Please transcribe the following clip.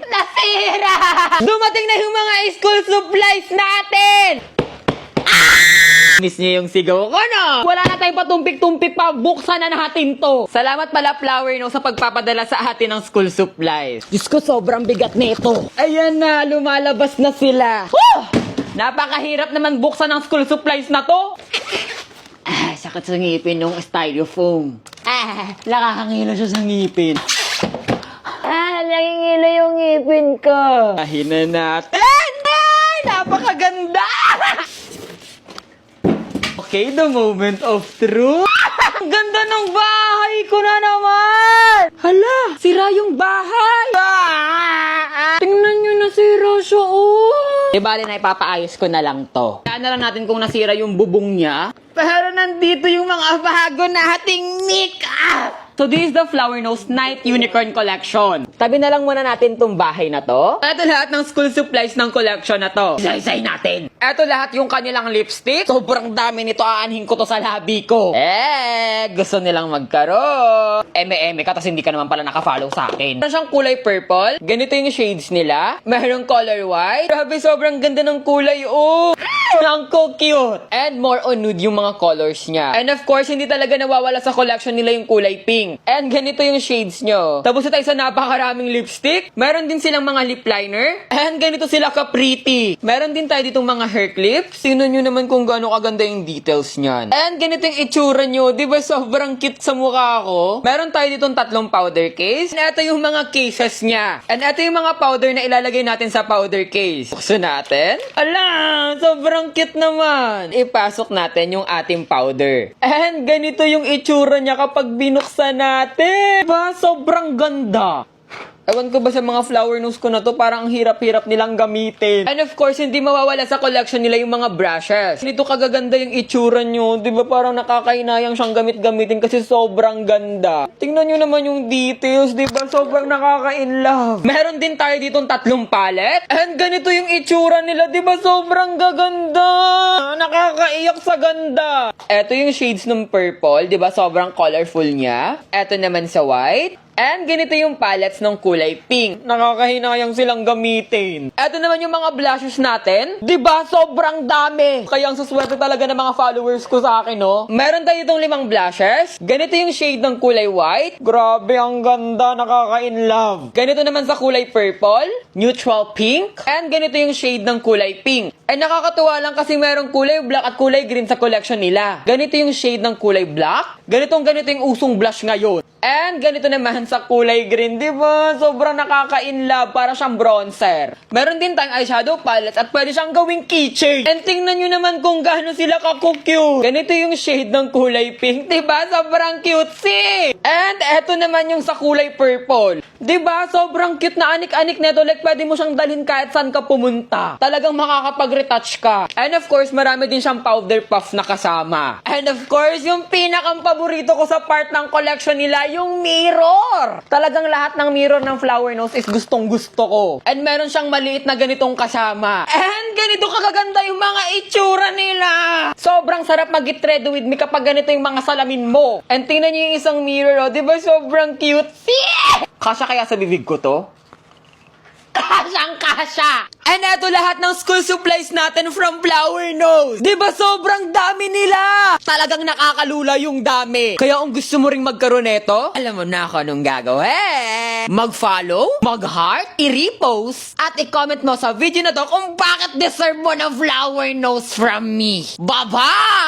Nasira! Dumating na yung mga school supplies natin! Miss niyo yung sigaw ko, no? Wala na tayong patumpik-tumpik pa. Buksan na natin to. Salamat pala, Flower, no, sa pagpapadala sa atin ng school supplies. Diyos ko, sobrang bigat nito. Ayan na, lumalabas na sila. Woo! Napakahirap naman buksan ng school supplies na to. Sakit sa ngipin ng styrofoam. Nakakangilo siya sa ngipin. Nangingilo yung ngipin ko. Kahin na natin. Napakaganda. Okay, the moment of truth. Ang ganda ng bahay ko na naman! Hala, sira yung bahay! Tingnan nyo, nasira siya, oh! Di bali na ipapaayos ko na lang to. Kaya na lang natin kung nasira yung bubong niya. Pero nandito yung mga bago nating make-up! So this is the Flower Nose Night Unicorn Collection. Tabi na lang muna natin tong bahay na to. Ito lahat ng school supplies ng collection na to. Isa-isay natin. Ito lahat yung kanilang lipstick. Sobrang dami nito. Aanhin ko to sa labi ko. Gusto nilang magkaroon. Eme-eme ka, tas hindi ka naman pala nakafollow sa akin. Meron siyang kulay purple. Ganito yung shades nila. Merong color white. Grabe, sobrang ganda ng kulay, oh. Ang cute. And more on nude yung mga colors niya. And of course, hindi talaga nawawala sa collection nila yung kulay pink. And ganito yung shades nyo. Tapos na tayo sa napakaraming lipstick. Meron din silang mga lip liner. And ganito sila ka-pretty. Meron din tayo ditong mga hair clips. Tingnan nyo naman kung gaano kaganda yung details niyan. And ganito yung itsura nyo. Diba sobrang cute sa mukha ko? Meron tayo ditong 3 powder case. And ito yung mga cases niya. And ito yung mga powder na ilalagay natin sa powder case. Buksan natin. Ala, sobrang cute naman. Ipasok natin yung ating powder. And ganito yung itsura niya kapag binuksan natin. Diba? Sobrang ganda. Ewan ko ba sa mga flower nose ko na to, parang ang hirap-hirap nilang gamitin. And of course, hindi mawawala sa collection nila yung mga brushes. Nito kagaganda yung itsura nyo. Diba parang nakakainayang siyang gamit-gamitin kasi sobrang ganda. Tingnan nyo naman yung details, diba? Sobrang nakaka-inlove. Meron din tayo ditong 3 palette. And ganito yung itsura nila, diba? Sobrang gaganda. Nakakaiyak sa ganda. Ito yung shades ng purple, diba? Sobrang colorful niya. Ito naman sa white. And ganito yung palettes ng kulay pink. Nakakahinayang silang gamitin. Eto naman yung mga blushes natin. Diba? Sobrang dami. Kaya ang suswerte talaga ng mga followers ko sa akin, no? Meron tayo itong 5 blushes. Ganito yung shade ng kulay white. Grabe, ang ganda. Nakaka-inlove. Ganito naman sa kulay purple. Neutral pink. And ganito yung shade ng kulay pink. Ay, nakakatuwa lang kasi merong kulay black at kulay green sa collection nila. Ganito yung shade ng kulay black. Ganito yung usong blush ngayon. And ganito naman sa kulay green, di ba? Sobrang nakaka-inlove, para siyang bronzer. Meron din tayong eyeshadow palette at pwede siyang gawing keychain. And tingnan nyo naman kung gaano sila ka-cute. Ganito yung shade ng kulay pink, di ba? Sobrang cutesy. And eto naman yung sa kulay purple. Di ba? Sobrang cute na anik-anik neto. Like pwede mo siyang dalhin kahit saan ka pumunta. Talagang makakapag-retouch ka. And of course, marami din siyang powder puff na kasama. And of course, yung pinakang paborito ko sa part ng collection nila, yung mirror. Talagang lahat ng mirror ng Flower Nose is gustong-gusto ko. And meron siyang maliit na ganitong kasama. And ganito kagaganda yung mga itsura nila. Sobrang sarap mag-thread with me kapag ganito yung mga salamin mo. And tingnan niyo yung isang mirror, oh. Diba sobrang cute? Kasya kaya sa bibig ko to? Kasyang-kasya! And eto lahat ng school supplies natin from Flower Nose. Diba sobrang dami nila? Talagang nakakalula yung dami. Kaya kung gusto mo ring magkaroon neto, alam mo na ako anong gagawin. Mag-follow, mag-heart, i-repost, at i-comment mo sa video na to kung bakit deserve mo ng Flower Nose from me. Bye-bye!